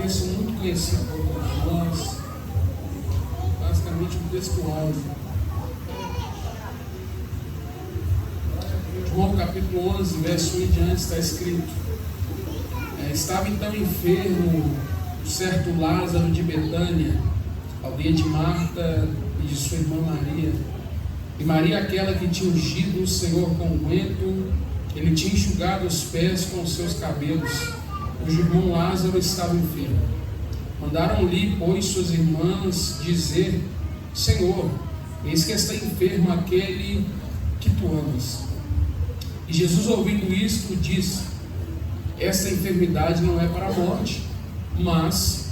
texto muito conhecido por todos nós, basicamente um texto áudio. João capítulo 11, verso 1 em diante, está escrito: estava então enfermo um certo Lázaro de Betânia, aldeia de Marta e de sua irmã Maria. E Maria, aquela que tinha ungido o Senhor com unguento, ele tinha enxugado os pés com os seus cabelos, cujo irmão Lázaro estava enfermo. Mandaram-lhe, pois, suas irmãs dizer: Senhor, eis que está enfermo aquele que tu amas. E Jesus, ouvindo isto, disse: esta enfermidade não é para a morte, mas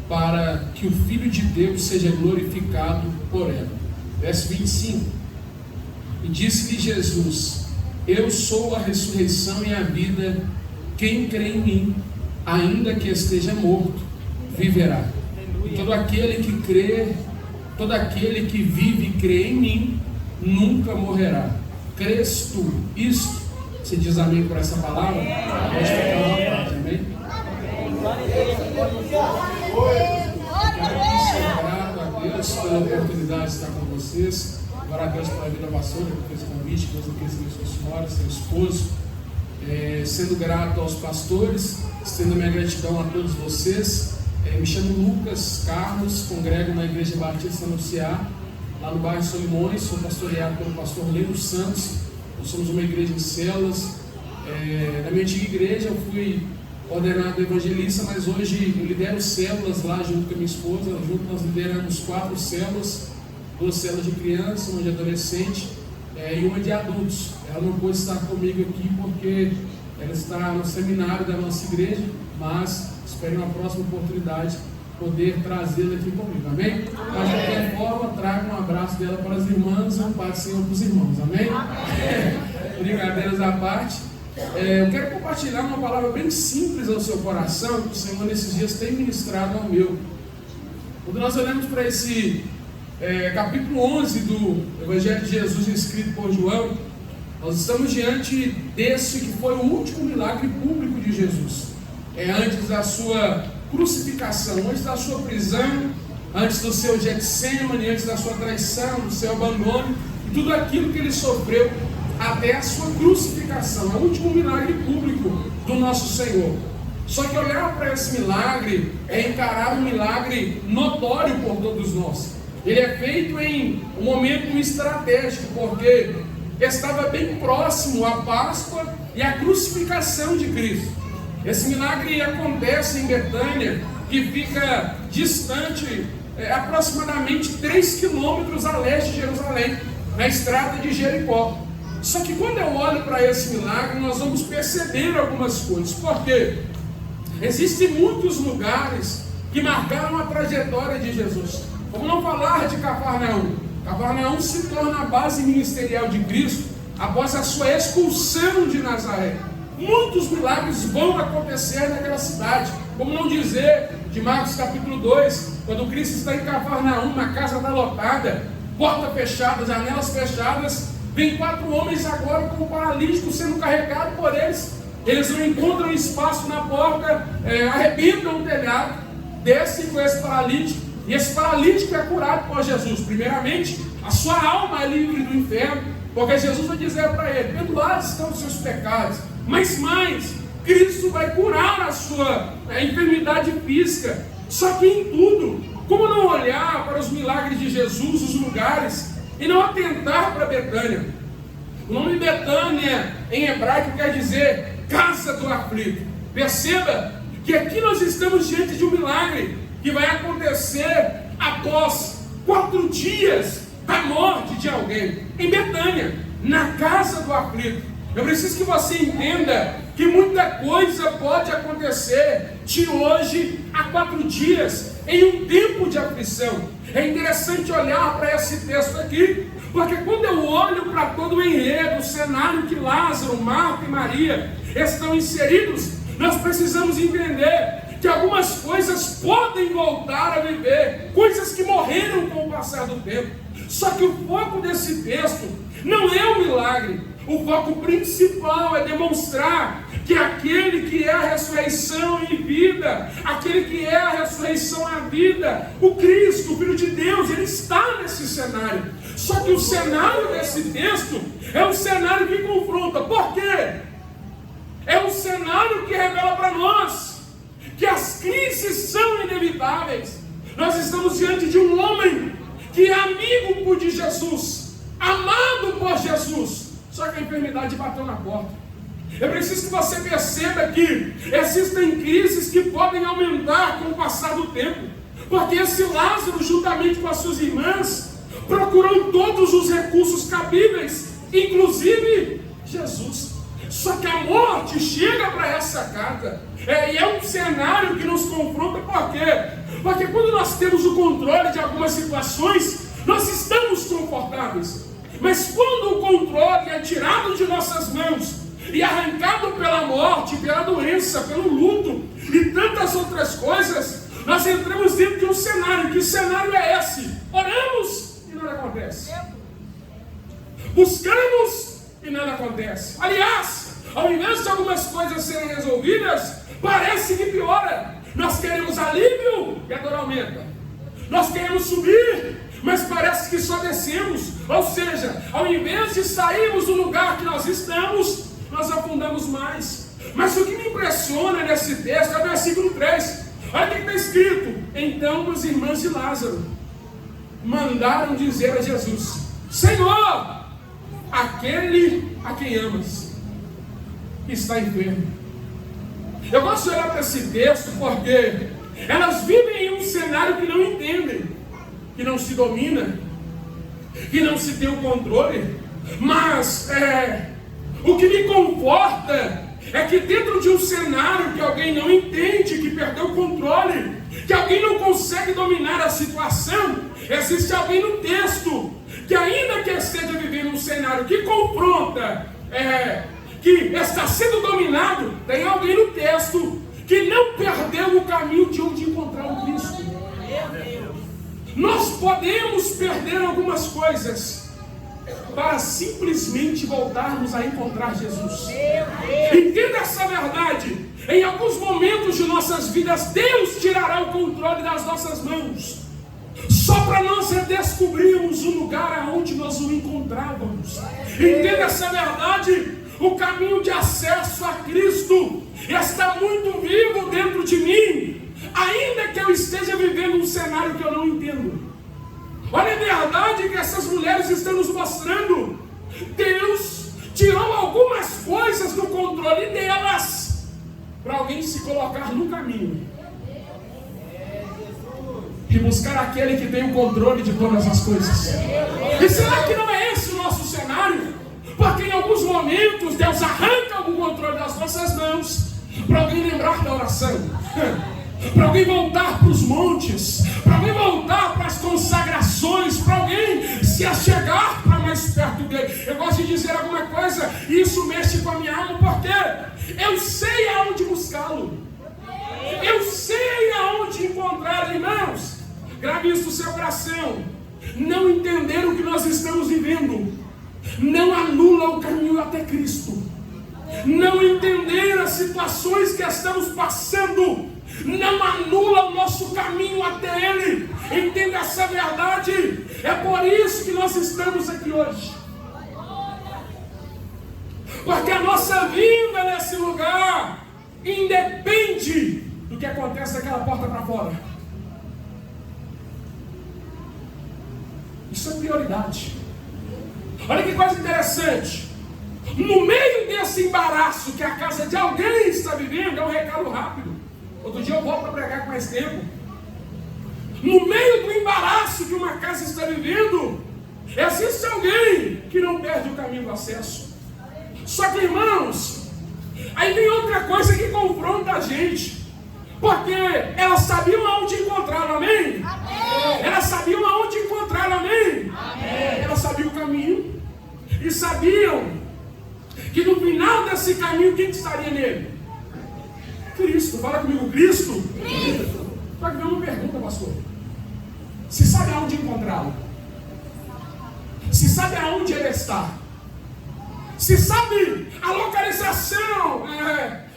para que o Filho de Deus seja glorificado por ela. Verso 25. E disse-lhe Jesus: eu sou a ressurreição e a vida. Quem crê em mim, ainda que esteja morto, viverá. E todo aquele que crê, todo aquele que vive e crê em mim, nunca morrerá. Crês tu isto? Você diz amém por essa palavra? Pode ficar à vontade, amém? Quero ser grato a Deus pela oportunidade de estar com vocês. Glória a Deus pela vida da vassoura, por esse convite. Deus abençoe sua senhora, seu esposo. Sendo grato aos pastores, estendo minha gratidão a todos vocês. Me chamo Lucas Carlos, congrego na Igreja Batista Anunciar, lá no bairro Solimões. Sou pastoreado pelo pastor Leno Santos. Nós somos uma igreja em células. Na minha antiga igreja eu fui ordenado evangelista, mas hoje eu lidero células lá junto com a minha esposa. Junto nós lideramos 4 células, 2 células de criança, uma de adolescente e uma de adultos. Ela não pôde estar comigo aqui porque ela está no seminário da nossa igreja, mas espero uma próxima oportunidade poder trazê-la aqui comigo, amém? Mas de qualquer forma, trago um abraço dela para as irmãs e um Pai do Senhor para os irmãos, amém? Brincadeiras à parte. Eu quero compartilhar uma palavra bem simples ao seu coração, que o Senhor nesses dias tem ministrado ao meu. Quando nós olhamos para esse capítulo 11 do Evangelho de Jesus escrito por João, nós estamos diante desse que foi o último milagre público de Jesus. Antes da sua crucificação, antes da sua prisão, antes do seu Getsêmani, antes da sua traição, do seu abandono, e tudo aquilo que ele sofreu até a sua crucificação. É o último milagre público do nosso Senhor. Só que olhar para esse milagre é encarar um milagre notório por todos nós. Ele é feito em um momento estratégico, porque estava bem próximo a Páscoa e a crucificação de Cristo. Esse milagre acontece em Betânia, que fica distante aproximadamente 3 quilômetros a leste de Jerusalém, na estrada de Jericó. Só que quando eu olho para esse milagre, nós vamos perceber algumas coisas. Por quê? Existem muitos lugares que marcaram a trajetória de Jesus. Como não falar de Cafarnaum? Cafarnaum se torna a base ministerial de Cristo após a sua expulsão de Nazaré. Muitos milagres vão acontecer naquela cidade. Como não dizer de Marcos capítulo 2, quando Cristo está em Cafarnaum, na casa da lotada, porta fechada, janelas fechadas, vem 4 homens agora com o paralítico sendo carregado por eles. Eles não encontram espaço na porta, arrebentam o telhado, descem com esse paralítico, e esse paralítico é curado por Jesus. Primeiramente, a sua alma é livre do inferno, porque Jesus vai dizer para ele: perdoados estão os seus pecados. Mas mais, Cristo vai curar a sua enfermidade física. Só que em tudo, como não olhar para os milagres de Jesus, os lugares, e não atentar para Betânia? O nome Betânia em hebraico quer dizer casa do aflito. Perceba que aqui nós estamos diante de um milagre que vai acontecer após 4 dias da morte de alguém, em Betânia, na casa do aflito. Eu preciso que você entenda que muita coisa pode acontecer de hoje a 4 dias, em um tempo de aflição. É interessante olhar para esse texto aqui, porque quando eu olho para todo o enredo, o cenário que Lázaro, Marta e Maria estão inseridos, nós precisamos entender que algumas coisas podem voltar a viver, coisas que morreram com o passar do tempo. Só que o foco desse texto não é o milagre. O foco principal é demonstrar que aquele que é a ressurreição ressurreição e vida, aquele que é a ressurreição e a vida, o Cristo, o Filho de Deus, ele está nesse cenário. Só que o cenário desse texto é um cenário que confronta. Por quê? É um cenário que revela para nós que as crises são inevitáveis. Nós estamos diante de um homem que é amigo de Jesus, amado por Jesus, só que a enfermidade bateu na porta. Eu preciso que você perceba que existem crises que podem aumentar com o passar do tempo, porque esse Lázaro, juntamente com as suas irmãs, procurou todos os recursos cabíveis, inclusive Jesus. Só que a morte chega para essa casa, e é um cenário que nos confronta. Por quê? Porque quando nós temos o controle de algumas situações, nós estamos confortáveis. Mas quando o controle é tirado de nossas mãos e arrancado pela morte, pela doença, pelo luto e tantas outras coisas, nós entramos dentro de um cenário. Que cenário é esse? Oramos e nada acontece. Buscamos e nada acontece. Aliás, ao invés de algumas coisas serem resolvidas, parece que piora. Nós queremos alívio e a dor aumenta. Nós queremos subir, mas parece que só descemos. Ou seja, ao invés de sairmos do lugar que nós estamos, nós afundamos mais. Mas o que me impressiona nesse texto é o versículo 3. Olha o que está escrito: então os irmãos de Lázaro mandaram dizer a Jesus: Senhor, aquele a quem amas está enfermo. Eu gosto de olhar para esse texto porque elas vivem em um cenário que não entendem, que não se domina, que não se tem o controle. Mas o que me conforta é que dentro de um cenário que alguém não entende, que perdeu o controle, que alguém não consegue dominar a situação, existe alguém no texto que, ainda que esteja vivendo um cenário que confronta, que está sendo dominado, tem alguém no texto que não perdeu o caminho de onde encontrar o Cristo. Nós podemos perder algumas coisas para simplesmente voltarmos a encontrar Jesus. Entenda essa verdade. Em alguns momentos de nossas vidas, Deus tirará o controle das nossas mãos, só para nós redescobrirmos o lugar aonde nós o encontrávamos. Entenda essa verdade. O caminho de acesso a Cristo está muito vivo dentro de mim, ainda que eu esteja vivendo um cenário que eu não entendo. Olha a verdade que essas mulheres estão nos mostrando. Deus tirou algumas coisas do controle delas para alguém se colocar no caminho e buscar aquele que tem o controle de todas as coisas. E será que não é esse o nosso cenário? Porque em alguns momentos Deus arranca o controle das nossas mãos para alguém lembrar da oração, para alguém voltar para os montes, para alguém voltar para as consagrações, para alguém se achegar para mais perto dele. Eu gosto de dizer alguma coisa, e isso mexe com a minha alma, porque eu sei aonde buscá-lo, eu sei aonde encontrá-lo. Irmãos, grave isso no seu coração. Não entender o que nós estamos vivendo não anula o caminho até Cristo. Não entender as situações que estamos passando não anula o nosso caminho até Ele. Entenda essa verdade. É por isso que nós estamos aqui hoje, porque a nossa vinda nesse lugar independe do que acontece daquela porta para fora. Isso é prioridade. Olha que coisa interessante. No meio desse embaraço que a casa de alguém está vivendo, é um recado rápido. Outro dia eu volto para pregar com mais tempo. No meio do embaraço que uma casa está vivendo, existe alguém que não perde o caminho do acesso. Só que, irmãos, aí vem outra coisa que confronta a gente. Porque elas sabiam aonde encontrá-lo, amém? Amém? Elas sabiam aonde encontrá-lo, amém? Amém? Elas sabiam o caminho e sabiam que no final desse caminho, quem estaria nele? Cristo. Fala comigo, Cristo? Cristo. Só que vem uma pergunta, pastor. Se sabe aonde encontrá-lo? Se sabe aonde ele está? Se sabe a localização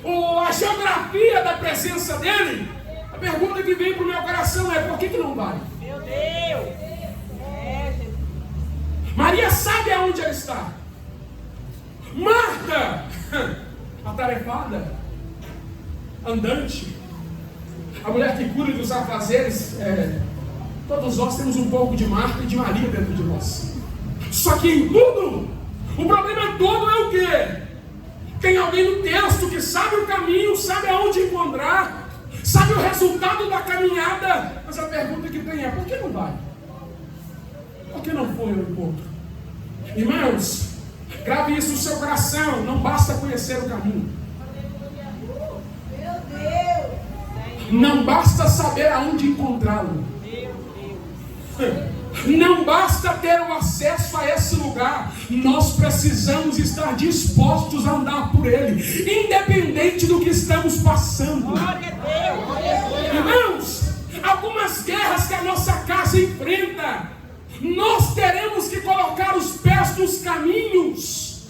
a geografia da presença dele, a pergunta que vem para o meu coração é: por que não vai? Meu Deus! Maria sabe aonde ela está. Marta, atarefada, andante, a mulher que cuida dos afazeres, todos nós temos um pouco de Marta e de Maria dentro de nós. Só que em tudo, o problema todo é o quê? Tem alguém no texto que sabe o caminho, sabe aonde encontrar, sabe o resultado da caminhada, mas a pergunta que tem é: por que não vai? Por que não foi ao encontro? Irmãos, grave isso no seu coração. Não basta conhecer o caminho, não basta saber aonde encontrá-lo, não basta ter o acesso a esse lugar. Nós precisamos estar dispostos a andar por ele, independente do que estamos passando. Irmãos, algumas guerras que a nossa casa enfrenta, nós teremos que colocar os pés nos caminhos,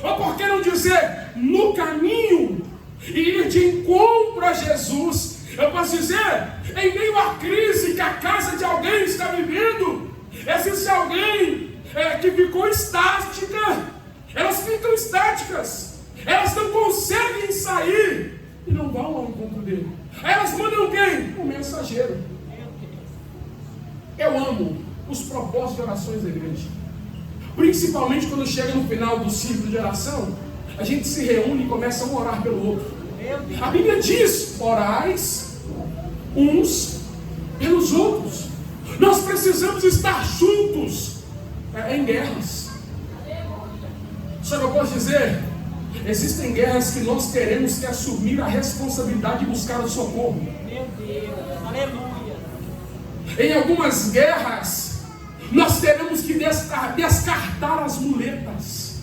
ou por que não dizer no caminho, e ir de encontro a Jesus. Eu posso dizer, em meio à crise que a casa de alguém está vivendo, existe alguém que ficou estática. Elas ficam estáticas, elas não conseguem sair e não vão ao encontro dele. Elas mandam quem? O mensageiro. Eu amo os propósitos de orações da igreja, principalmente quando chega no final do ciclo de oração, a gente se reúne e começa um a orar pelo outro. A Bíblia diz: orais uns pelos outros. Nós precisamos estar juntos em guerras. Só que eu posso dizer, existem guerras que nós teremos que assumir a responsabilidade de buscar o socorro. Meu Deus, aleluia. Em algumas guerras, nós teremos que descartar as muletas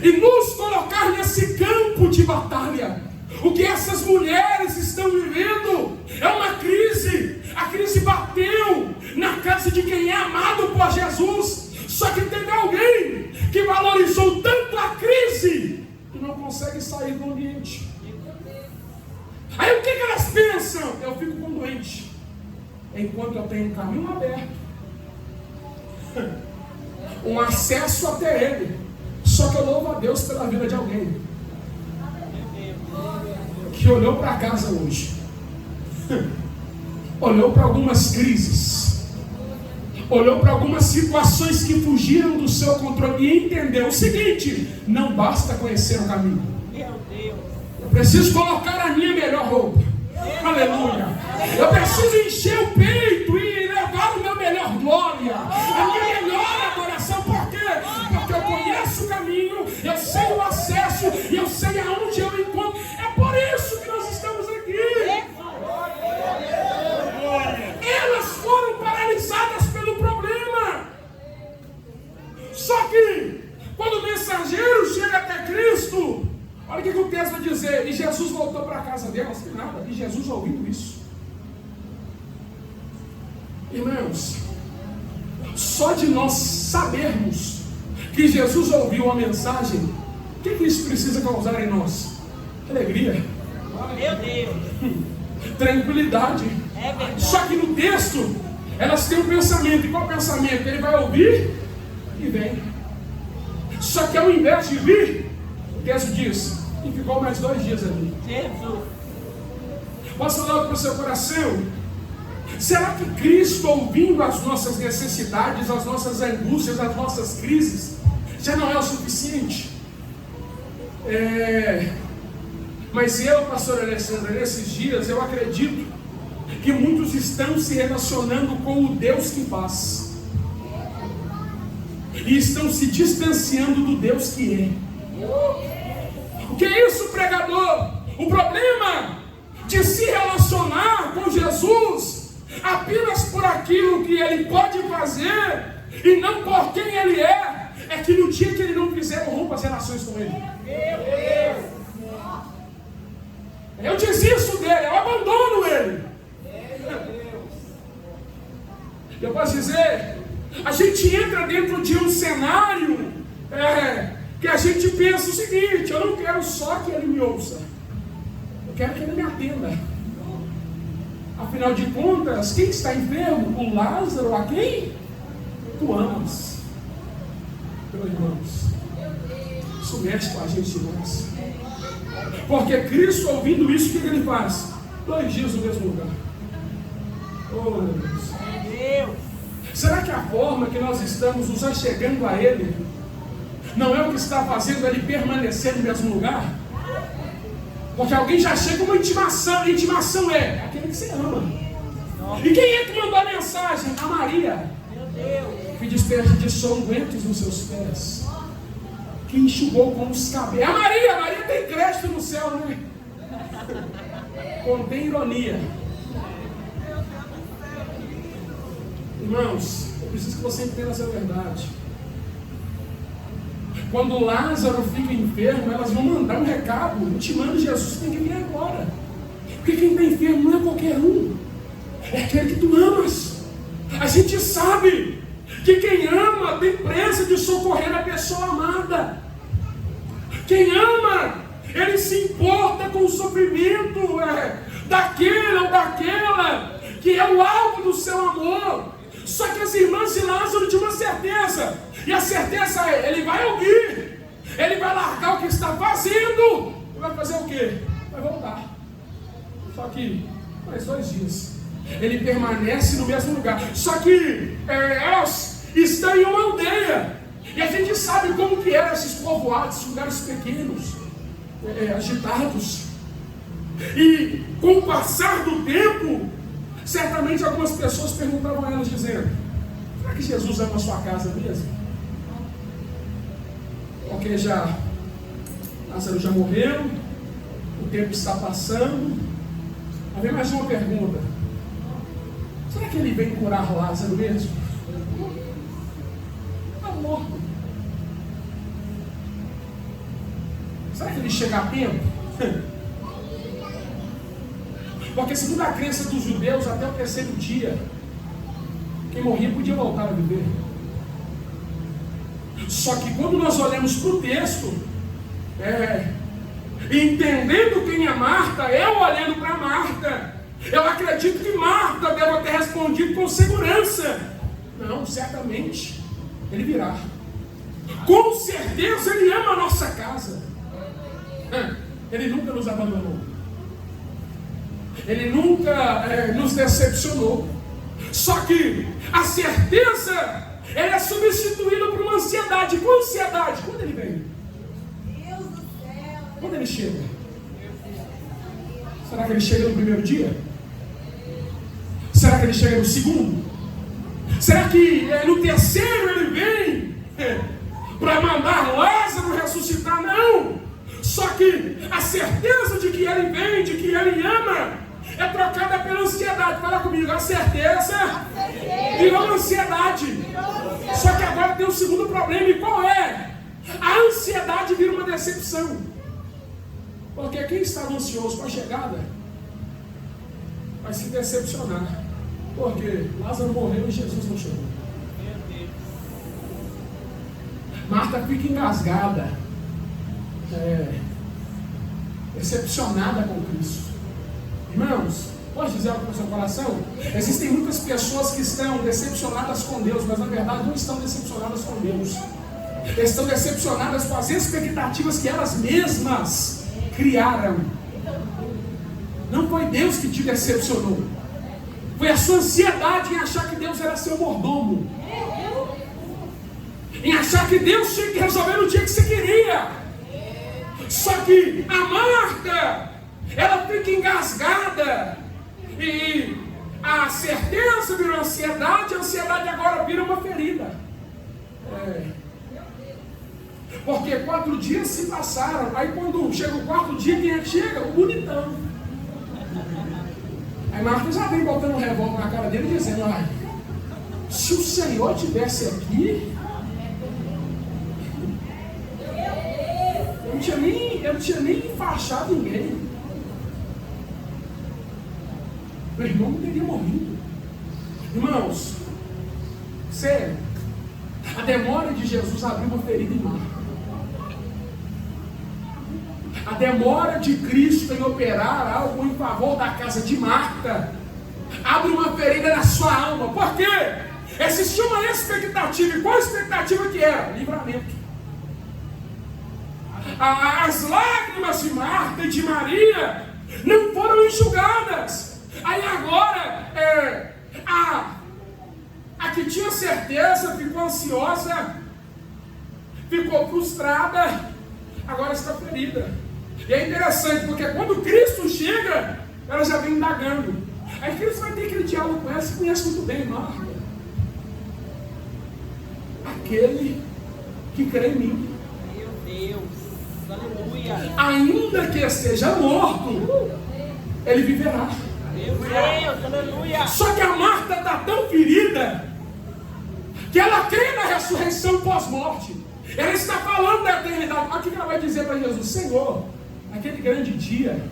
e nos colocar nesse campo de batalha. O que essas mulheres estão vivendo é uma crise. A crise bateu na casa de quem é amado por Jesus. Só que teve alguém que valorizou tanto a crise que não consegue sair do ambiente. Aí o que elas pensam? Eu fico com doente enquanto eu tenho um caminho aberto, um acesso até ele. Só que eu louvo a Deus pela vida de alguém que olhou para casa hoje, olhou para algumas crises, olhou para algumas situações que fugiram do seu controle e entendeu o seguinte: não basta conhecer o caminho, eu preciso colocar a minha melhor roupa. Aleluia. Eu preciso encher o peito e levar o meu melhor glória, a minha melhor adoração. Por quê? Porque eu conheço o caminho, eu sei o acesso e eu sei aonde eu encontro. É por isso que nós estamos aqui. Elas foram paralisadas pelo problema. Só que quando o mensageiro chega até Cristo, olha o que o texto vai dizer: e Jesus voltou para a casa delas, que nada, e Jesus ouvindo isso. Irmãos, só de nós sabermos que Jesus ouviu a mensagem, o que isso precisa causar em nós? Alegria. Meu Deus. Tranquilidade. É verdade. Só que no texto, elas têm um pensamento. E qual pensamento? Ele vai ouvir e vem. Só que ao invés de vir, o texto diz: e ficou mais 2 dias ali. Jesus. Posso falar para o seu coração? Será que Cristo, ouvindo as nossas necessidades, as nossas angústias, as nossas crises, já não é o suficiente? Mas eu, pastor Alessandro, nesses dias eu acredito que muitos estão se relacionando com o Deus que faz e estão se distanciando do Deus que é. O que é isso, pregador? O problema de se relacionar com Jesus apenas por aquilo que ele pode fazer e não por quem ele é que no dia que ele não fizer, eu rompo as relações com ele. Eu desisto dele, eu abandono ele. Eu posso dizer, a gente entra dentro de um cenário que a gente pensa o seguinte: eu não quero só que ele me ouça, eu quero que ele me atenda. Afinal de contas, quem está enfermo? O Lázaro, a quem tu amas. Meus irmãos, isso mexe com a gente demais. Porque Cristo, ouvindo isso, o que ele faz? 2 dias no mesmo lugar. Oh, meu Deus. Será que a forma que nós estamos nos achegando a Ele não é o que está fazendo Ele permanecer no mesmo lugar? Porque alguém já chega com uma intimação. A intimação é aquele que você ama. E quem é que mandou a mensagem? A Maria, que desperdiçou ungüentos nos seus pés, que enxugou com os cabelos. A Maria tem crédito no céu, né? Contém ironia. Irmãos, eu preciso que você entenda essa verdade. Quando Lázaro fica enfermo, elas vão mandar um recado intimando Jesus: tem que vir agora. Porque quem está enfermo não é qualquer um, é aquele que tu amas. A gente sabe que quem ama tem pressa de socorrer a pessoa amada. Quem ama, ele se importa com o sofrimento daquele ou daquela que é o alvo do seu amor. Só que as irmãs de Lázaro tinham uma certeza, e a certeza é: ele vai ouvir, ele vai largar o que está fazendo e vai fazer o quê? Vai voltar. Só que mais 2 dias ele permanece no mesmo lugar. Só que elas estão em uma aldeia, e a gente sabe como que eram esses povoados, esses lugares pequenos, agitados. E com o passar do tempo, certamente algumas pessoas perguntavam a elas, dizendo: será que Jesus ama a sua casa mesmo? Porque Lázaro já morreu, o tempo está passando. Havia mais uma pergunta: será que ele vem curar Lázaro mesmo? Está morto. Será que ele chega a tempo? Porque segundo a crença dos judeus, até o 3º dia, quem morria podia voltar a viver. Só que quando nós olhamos para o texto, entendendo quem é Marta, eu olhando para Marta, eu acredito que Marta deve ter respondido com segurança: não, certamente ele virá. Com certeza ele ama a nossa casa. Ele nunca nos abandonou. Ele nunca nos decepcionou. Só que a certeza, ela é substituída por uma ansiedade. Qual ansiedade? Quando ele vem? Deus do céu. Quando ele chega? Será que ele chega no primeiro dia? Será que ele chega no segundo? Será que no terceiro ele vem para mandar Lázaro ressuscitar? Não! Só que a certeza de que ele vem, de que ele ama, é trocada pela ansiedade. Fala comigo: a certeza virou ansiedade. Só que agora tem um segundo problema. E qual é? A ansiedade vira uma decepção. Porque quem estava ansioso com a chegada vai se decepcionar. Porque Lázaro morreu e Jesus não chegou. Marta fica engasgada, decepcionada com Cristo. Irmãos, pode dizer algo para o seu coração? Existem muitas pessoas que estão decepcionadas com Deus, mas na verdade não estão decepcionadas com Deus. Estão decepcionadas com as expectativas que elas mesmas criaram. Não foi Deus que te decepcionou. Foi a sua ansiedade em achar que Deus era seu mordomo, em achar que Deus tinha que resolver no dia que você queria. Só que a Marta, ela fica engasgada, e a certeza virou ansiedade, a ansiedade agora vira uma ferida. Porque 4 dias se passaram. Aí quando chega o 4º dia, quem é que chega? O bonitão. Aí Marta já vem botando um revólver na cara dele, dizendo: ai, se o Senhor estivesse aqui, eu não tinha nem enfaixado ninguém. Meu irmão não teria morrido. Irmãos, sério, a demora de Jesus abriu uma ferida em Marta. A demora de Cristo em operar algo em favor da casa de Marta abre uma ferida na sua alma. Por quê? Existia uma expectativa. E qual a expectativa que era? Livramento. As lágrimas de Marta e de Maria não foram enxugadas. Aí agora a que tinha certeza ficou ansiosa, ficou frustrada, agora está ferida. E é interessante, porque quando Cristo chega, ela já vem indagando. Aí Cristo vai ter aquele diálogo com ela. Você conhece muito bem, Marta. Aquele que crê em mim, Meu Deus, aleluia. ainda que esteja morto, ele viverá. Meu Deus, aleluia. Só que a Marta está tão ferida que ela crê na ressurreição pós-morte. Ela está falando da eternidade. Olha o que ela vai dizer para Jesus: Senhor, naquele grande dia,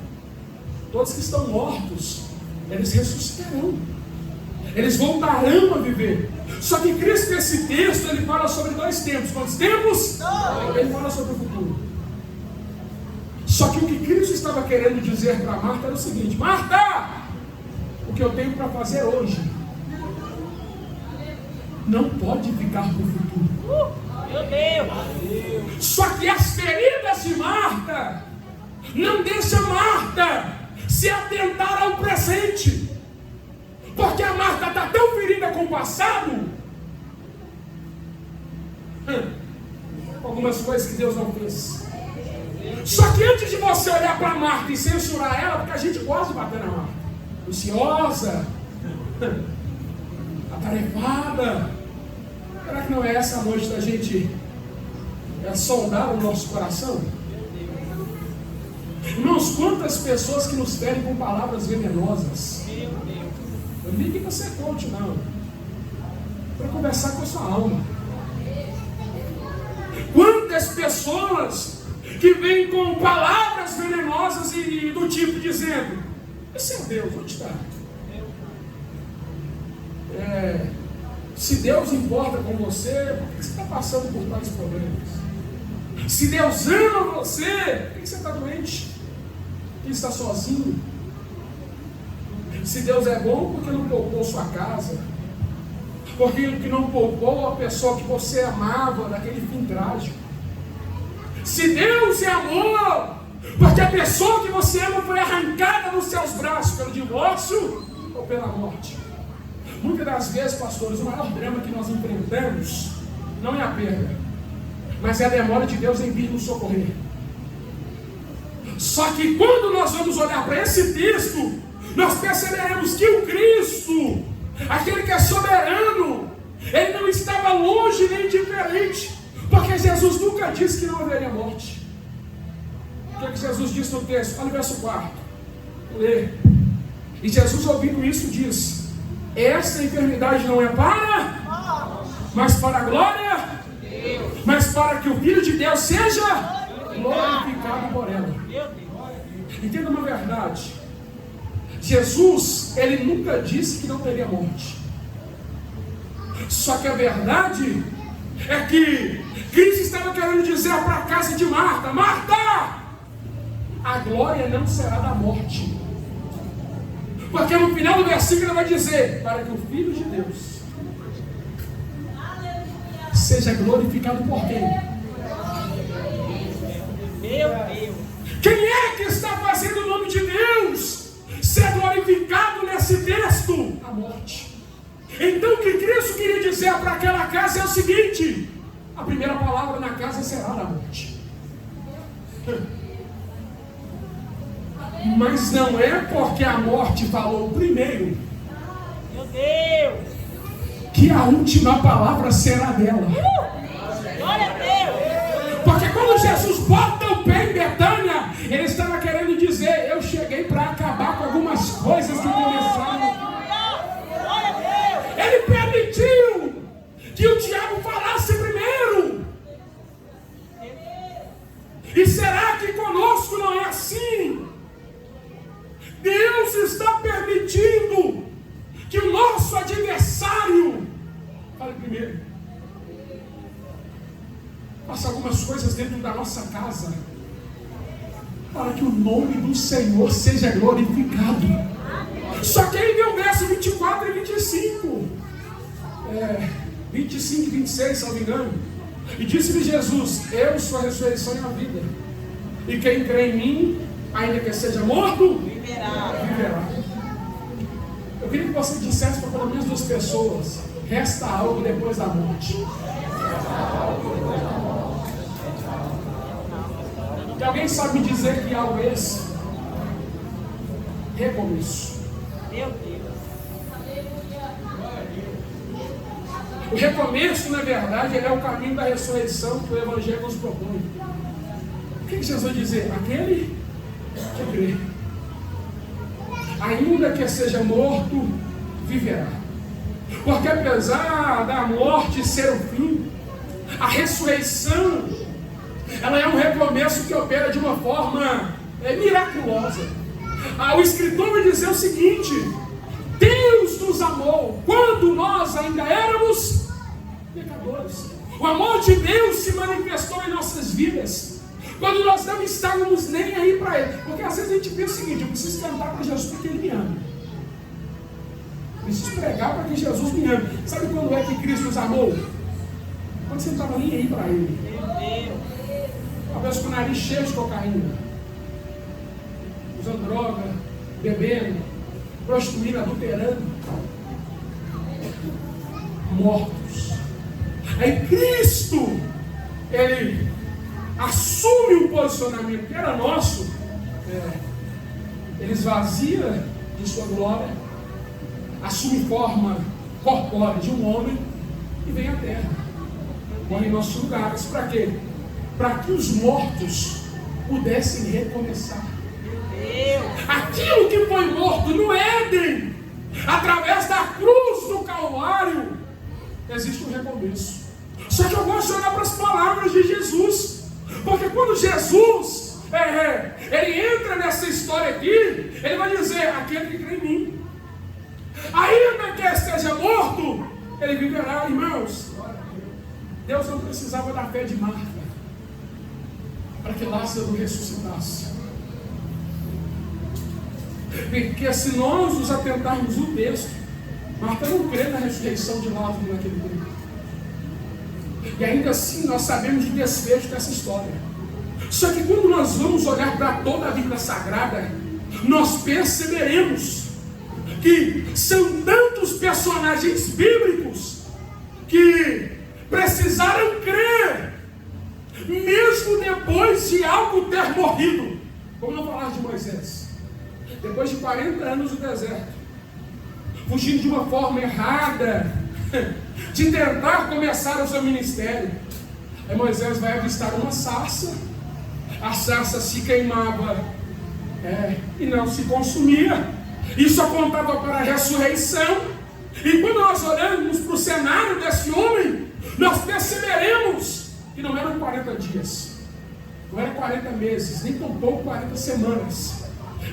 todos que estão mortos, eles ressuscitarão, eles voltarão a viver. Só que Cristo, nesse texto, ele fala sobre 2 tempos. Quantos tempos? Ele fala sobre o futuro. Só que o que Cristo estava querendo dizer para Marta era o seguinte: Marta, o que eu tenho para fazer hoje não pode ficar para o futuro. Meu Deus. Só que as feridas de Marta não deixam Marta se atentar ao presente. Porque a Marta está tão ferida com o passado, algumas coisas que Deus não fez. Só que antes de você olhar para Marta e censurar ela, porque a gente gosta de bater na Marta, ansiosa, atarefada, será que não é essa a noite da gente sondar o nosso coração? Irmãos, quantas pessoas que nos ferem com palavras venenosas. Eu não digo que você é coach, não. Para conversar com a sua alma. Quantas pessoas que vêm com palavras venenosas e do tipo dizendo: esse é Deus, onde está? Se Deus importa com você, por que você está passando por tais problemas? Se Deus ama você, por que você está doente? Por que está sozinho? Se Deus é bom, por que não poupou sua casa? Por que não poupou a pessoa que você amava naquele fim trágico? Se Deus é amor, porque a pessoa que você ama foi arrancada dos seus braços pelo divórcio ou pela morte. Muitas das vezes, pastores, o maior drama que nós enfrentamos não é a perda, mas é a demora de Deus em vir nos socorrer. Só que quando nós vamos olhar para esse texto, nós perceberemos que o Cristo, aquele que é soberano, ele não estava longe nem diferente, porque Jesus nunca disse que não haveria morte. O que é que Jesus disse no texto? Olha o verso 4. Lê. E Jesus, ouvindo isso, disse: esta enfermidade não é para, mas para a glória, mas para que o Filho de Deus seja glorificado por ela. Entenda uma verdade: Jesus, ele nunca disse que não teria morte. Só que a verdade é que Cristo estava querendo dizer para a casa de Marta: Marta, a glória não será da morte. Porque no final do versículo ele vai dizer: para que o Filho de Deus seja glorificado por quem? Meu Deus. Quem é que está fazendo o nome de Deus ser glorificado nesse texto? A morte. Então o que Cristo queria dizer para aquela casa é o seguinte: a primeira palavra na casa será da morte. Mas não é porque a morte falou primeiro, Meu Deus. que a última palavra será dela. Glória a Deus. Porque quando Jesus bota o pé em Betânia, ele estava querendo dizer: eu cheguei para acabar com algumas coisas que começaram. Glória a Deus. Ele permitiu que o diabo falasse primeiro. E será que conosco não é assim? Deus está permitindo que o nosso adversário fale primeiro. Faça algumas coisas dentro da nossa casa. para que o nome do Senhor seja glorificado. Só que aí vem o verso 24 e 25. 25 e 26, se não me engano. E disse-lhe Jesus: eu sou a ressurreição e a vida. E quem crê em mim, ainda que seja morto, viverá. Eu queria que você dissesse para pelo menos 2 pessoas: resta algo depois da morte. E alguém sabe me dizer que algo é esse? Recomeço. Meu Deus. O recomeço, na verdade, ele é o caminho da ressurreição que o Evangelho nos propõe. O que Jesus vai dizer? Aquele que crê, ainda que seja morto, viverá. Porque apesar da morte ser o fim, a ressurreição, ela é um recomeço que opera de uma forma miraculosa. O escritor vai dizer o seguinte: Deus nos amou quando nós ainda éramos pecadores. O amor de Deus se manifestou em nossas vidas quando nós não estávamos nem aí para Ele. Porque às vezes a gente pensa o seguinte: eu preciso cantar para Jesus porque Ele me ama, preciso pregar para que Jesus me ame. Sabe quando é que Cristo nos amou? Quando você não estava nem aí para Ele. Talvez com o nariz cheio de cocaína, usando droga, bebendo, prostituindo, adulterando, mortos. Aí Cristo, Ele assume um posicionamento que era nosso, Ele esvazia de sua glória, assume forma corpórea de um homem e vem à terra, morre em nossos lugares. Para quê? Para que os mortos pudessem recomeçar. Aquilo que foi morto no Éden, através da cruz do Calvário, existe um recomeço. Só que eu gosto de olhar para as palavras de Jesus, porque quando Jesus ele entra nessa história aqui, ele vai dizer: aquele que crê em mim, ainda que esteja morto, ele viverá. Irmãos, Deus não precisava da fé de Marta para que Lázaro ressuscitasse. Porque se nós nos atentarmos no texto, Marta não crê na ressurreição de Lázaro naquele tempo. E ainda assim nós sabemos o desfecho dessa história. Só que quando nós vamos olhar para toda a Bíblia Sagrada, nós perceberemos que são tantos personagens bíblicos que precisaram crer, mesmo depois de algo ter morrido. Vamos não falar de Moisés. Depois de 40 anos no deserto, fugindo de uma forma errada, de tentar começar o seu ministério, aí Moisés vai avistar uma sarça, a sarça se queimava e não se consumia. Isso apontava para a ressurreição. E quando nós olhamos para o cenário desse homem, nós perceberemos que não eram 40 dias, não eram 40 meses, nem tampouco 40 semanas,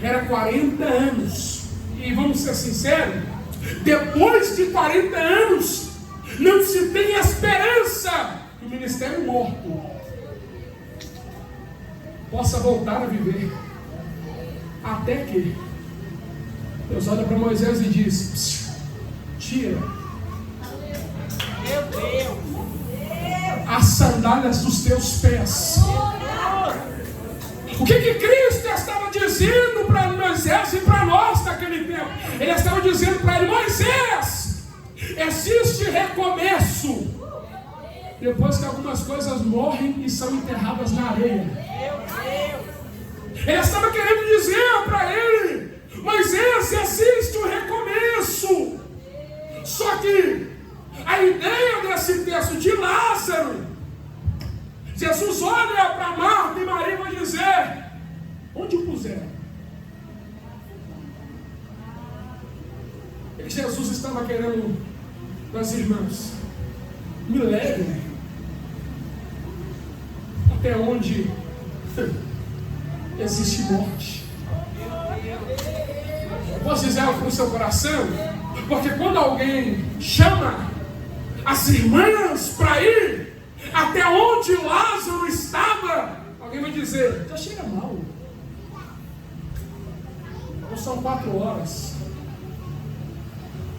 era 40 anos. E vamos ser sinceros, depois de 40 anos, não se tem esperança que o ministério morto possa voltar a viver. Até que Deus olha para Moisés e diz: tira as sandálias dos teus pés. O que Cristo estava dizendo para Moisés e para nós naquele tempo? Ele estava dizendo para ele: Moisés, existe recomeço depois que algumas coisas morrem e são enterradas na areia. Ele estava querendo dizer para ele: Moisés, existe um recomeço. Só que a ideia desse texto de Lázaro, Jesus olha para Marta e Maria e vai dizer: onde o puseram? E Jesus estava querendo das irmãs: me levem até onde existe morte. Eu posso dizer algo para o seu coração? Porque quando alguém chama as irmãs para ir até onde Lázaro estava, alguém vai dizer: já chega mal, são 4 horas.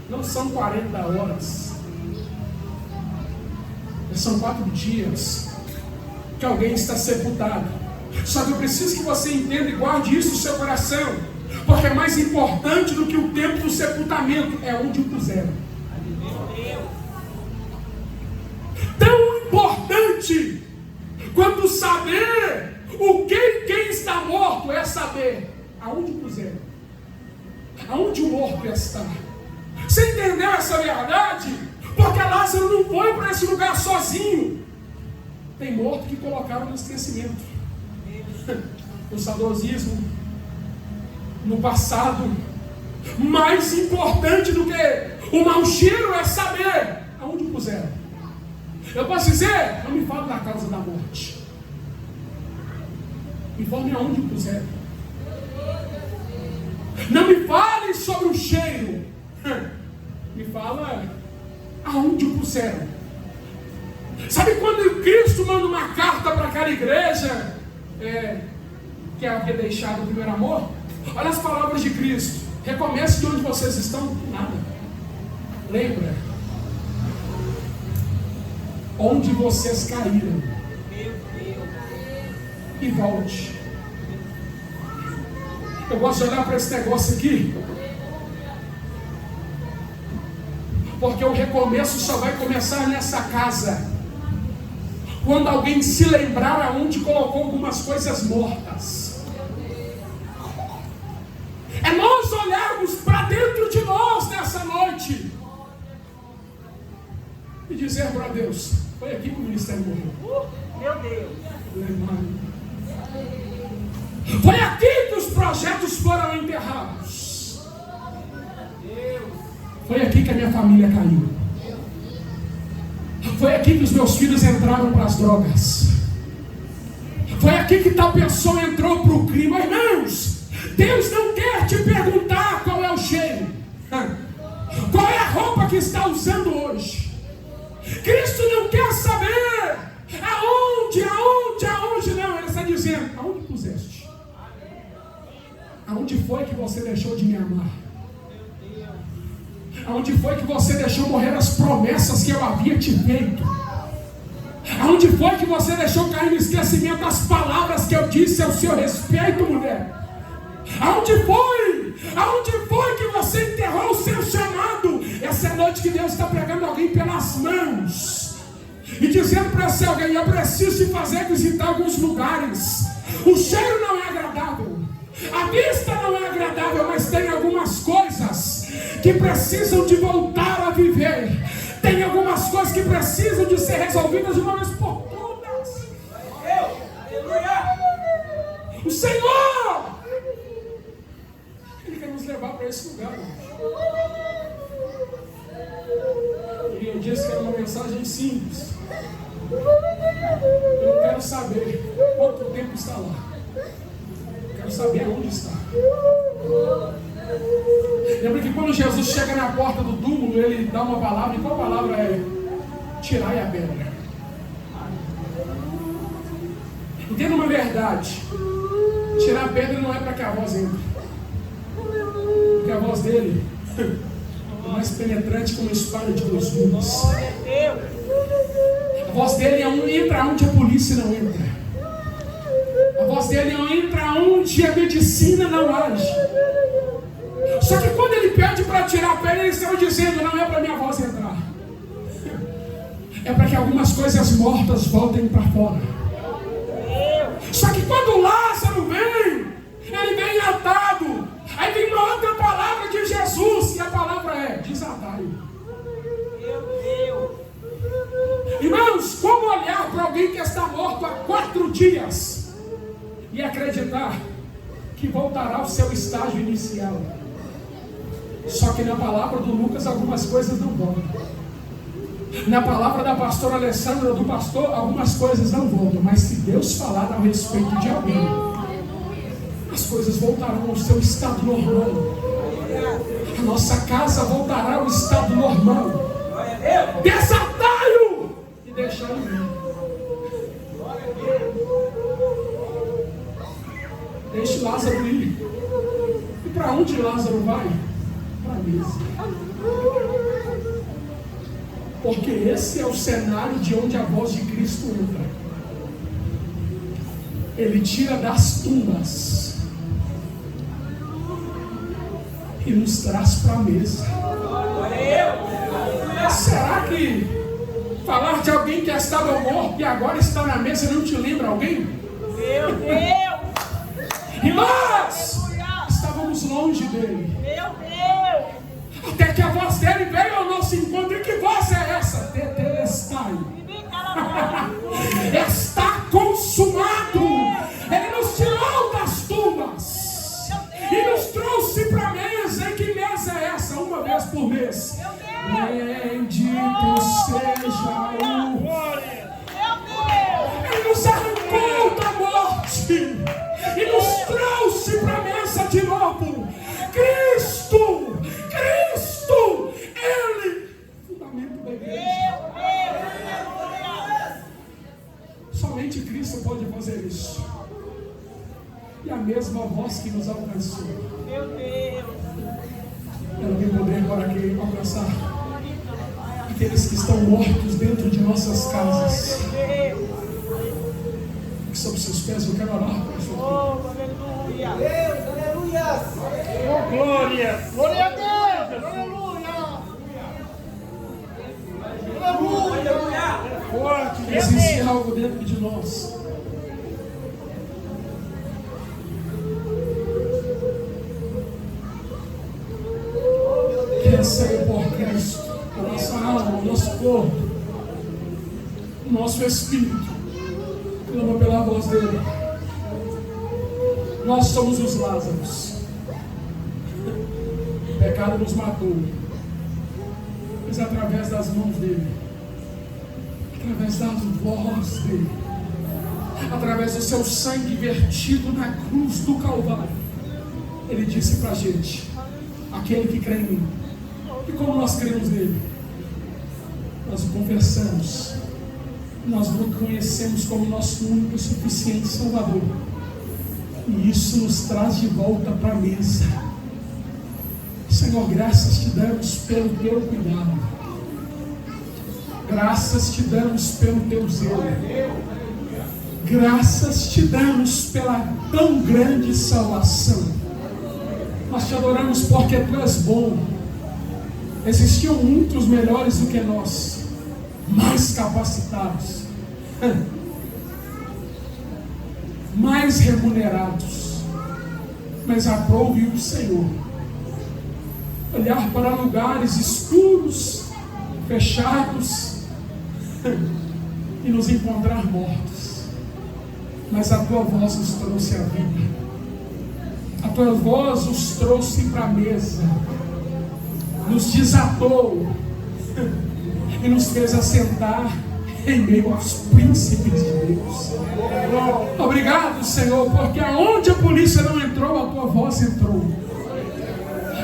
Não são 40 horas. São 4 dias que alguém está sepultado. Só que eu preciso que você entenda e guarde isso no seu coração, porque é mais importante do que o tempo do sepultamento é onde o puseram. Tão importante quanto saber o que e quem está morto é saber aonde o puseram, aonde o morto está. Você entendeu essa verdade? Porque Lázaro não foi para esse lugar sozinho. Tem morto que colocaram no esquecimento, no saudosismo, no passado. Mais importante do que o mau cheiro é saber aonde o puseram. Eu posso dizer, não me fale da causa da morte, me informe aonde o puseram. Não me fale sobre o cheiro, me fala aonde o puseram. Sabe quando Cristo manda uma carta para aquela igreja que havia deixado o primeiro amor? Olha as palavras de Cristo: recomece de onde vocês estão. Nada. Lembra onde vocês caíram e volte. Eu gosto de olhar para esse negócio aqui, porque o recomeço só vai começar nessa casa quando alguém se lembrar aonde colocou algumas coisas mortas. É nós olharmos para dentro de nós nessa noite e dizer para Deus: foi aqui que o ministério morreu. Meu Deus. Foi aqui que os projetos foram enterrados. Foi aqui que a minha família caiu. Foi aqui que os meus filhos entraram para as drogas. Foi aqui que tal pessoa entrou para o crime. Irmãos, Deus não quer te perguntar qual é o cheiro, qual é a roupa que está usando hoje. Cristo não quer saber aonde, não. Ele está dizendo: aonde puseste? Aonde foi que você deixou de me amar? Aonde foi que você deixou morrer as promessas que eu havia te feito? Aonde foi que você deixou cair no esquecimento as palavras que eu disse ao seu respeito, mulher? Aonde foi? Aonde foi que você enterrou o seu chamado? Essa é a noite que Deus está pegando alguém pelas mãos e dizendo para esse alguém: eu preciso te fazer visitar alguns lugares. O cheiro não é agradável, a vista não é agradável, mas tem algumas coisas que precisam de voltar a viver. Tem algumas coisas que precisam de ser resolvidas de uma vez por todas. O Senhor, Ele quer nos levar para esse lugar. E eu disse que era uma mensagem simples. Eu não quero saber quanto tempo está lá. Eu quero saber aonde está. Lembra que quando Jesus chega na porta do túmulo, ele dá uma palavra, e qual palavra é? Tirai a pedra. Entenda uma verdade: tirar a pedra não é para que a voz entre, porque a voz dele é mais penetrante que uma espada de 2 gumes. A voz dele entra onde a polícia não entra. A voz dele entra onde a medicina não age. Só que quando ele pede para tirar a pedra, ele estava dizendo: não é para minha voz entrar, é para que algumas coisas mortas voltem para fora. Só que quando Lázaro vem, ele vem atado. Aí vem uma outra palavra de Jesus, e a palavra é: desatai-o. Irmãos, como olhar para alguém que está morto há 4 dias e acreditar que voltará ao seu estágio inicial? Só que na palavra do Lucas algumas coisas não voltam. Na palavra da pastora Alessandra, do pastor, algumas coisas não voltam. Mas se Deus falar a respeito de alguém, as coisas voltarão ao seu estado normal. A nossa casa voltará ao estado normal. Desatai-o e deixai-o vir. Deixe Lázaro ir. Para onde Lázaro vai? Para a mesa. Porque esse é o cenário de onde a voz de Cristo entra. Ele tira das tumbas e nos traz para a mesa. Será que falar de alguém que estava morto e agora está na mesa não te lembra alguém? Meu Deus! E nós estávamos longe dele. Meu Deus! Até que a voz dele veio ao nosso encontro. E que voz é essa? Tetelestai. Está consumado. Ele nos tirou das tumbas e nos trouxe para a mesa. E que mesa é essa? Uma vez por mês. Bendito seja o... Ele nos arrancou da morte e nos trouxe para a mesa de novo. Cristo, Ele, fundamento da igreja. Somente Cristo pode fazer isso. E a mesma voz que nos alcançou, Meu Deus! ela tem poder para alcançar aqueles que estão mortos dentro de nossas casas. Que sobre seus pés eu quero orar para sua vida. Oh, aleluia! Deus, aleluia! Oh, glória! Glória a Deus! Aleluia! Aleluia! Forte! Existe algo dentro de nós que anseia por Cristo, a nossa alma, o nosso corpo, o nosso espírito clama pela voz dele. Nós somos os Lázaros. O pecado nos matou, mas através das mãos dele, através da voz dele, através do seu sangue vertido na cruz do Calvário, ele disse para a gente: aquele que crê em mim. E como nós cremos nele, nós o confessamos, nós o reconhecemos como nosso único e suficiente Salvador, e isso nos traz de volta para a mesa. Senhor, graças te damos pelo teu cuidado, graças te damos pelo teu zelo, graças te damos pela tão grande salvação. Nós te adoramos porque tu és bom. Existiam muitos melhores do que nós, mais capacitados, mais remunerados, mas aprove o Senhor olhar para lugares escuros, fechados e nos encontrar mortos, mas a tua voz nos trouxe a vida, a tua voz nos trouxe para a mesa, nos desatou e nos fez assentar em meio aos príncipes de Deus. Obrigado, Senhor, porque aonde a polícia não entrou, a tua voz entrou.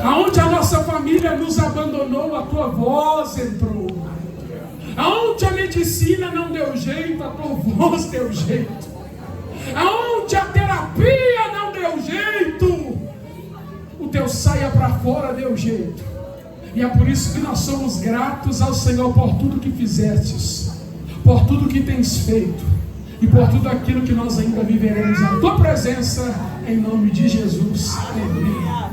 Aonde a nossa família nos abandonou, a tua voz entrou. Aonde a medicina não deu jeito, a tua voz deu jeito. Aonde a terapia não deu jeito, o teu saia para fora deu jeito. E é por isso que nós somos gratos ao Senhor por tudo que fizestes, por tudo que tens feito e por tudo aquilo que nós ainda viveremos na tua presença, em nome de Jesus. Amém.